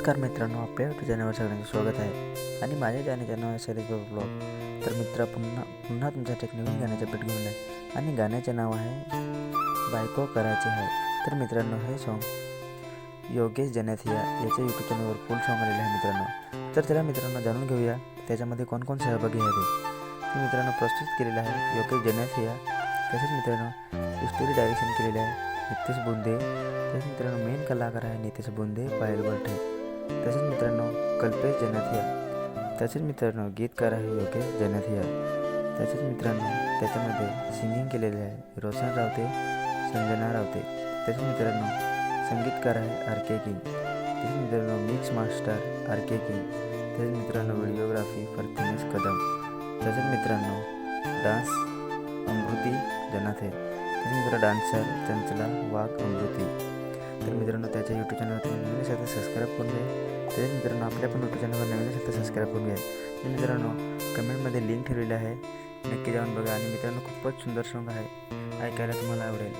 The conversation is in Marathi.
नमस्कार मित्रांनो, आपल्या यूट्यूब चॅनलवर सगळ्यांचं स्वागत आहे आणि माझ्या चॅनलचं नाव आहे शैलेश ब्लॉग। तर मित्र पुन्हा तुमच्यासाठी एक नवीन गाण्याचं भेट घेऊन आहे आणि गाण्याचे नाव आहे बायको करायची आहे। तर मित्रांनो, हे सॉन्ग योगेश जनथिया याच्या यूट्यूब चॅनलवर फुल सॉन्ग आलेलं आहे मित्रांनो। तर चला मित्रांनो, जाणून घेऊया त्याच्यामध्ये कोण कोण सहभागी आहे ते। तर मित्रांनो, प्रस्तुत केलेलं आहे योगेश जनथिया। तसेच मित्रांनो, स्टोरी डायरेक्शन केलेलं आहे नितेश बोंदे। तसेच मित्रांनो, मेन कलाकार आहे नितेश बोंदे, पायल गोरठे। तसेच मित्रांनो, कल्पेश जनथिया। तसेच मित्रांनो, गीतकार आहे योगेश जनथिया। तसेच मित्रांनो, त्याच्यामध्ये सिंगिंग केलेले आहे रोशन रावते, संजना रावते। तसेच मित्रांनो, संगीतकार आहे आर.के. किंग। तसेच मित्रांनो, मिक्स मास्टर आर.के. किंग। तसेच मित्रांनो, व्हिडिओग्राफी प्रथमेश कदम। तसेच मित्रांनो, डान्स अमृती जनाथे। तसेच मित्र डान्सर चंचला वाघ अमृती। तर मित्रांनो, त्याच्या यूट्यूब चॅनलवर तुम्ही नवीन असाल तर सबस्क्राईब करून घ्या। तसेच मित्रांनो, आपल्या पण यूट्यूब चॅनलवर नवीन असेल तर सबस्क्राईब करून घ्या। तर मित्रांनो, कमेंटमध्ये लिंक ठेवलेली आहे, नक्की जाऊन बघा। आणि मित्रांनो, खूपच सुंदर सॉन्ग आहे, ऐकायला तुम्हाला आवडेल।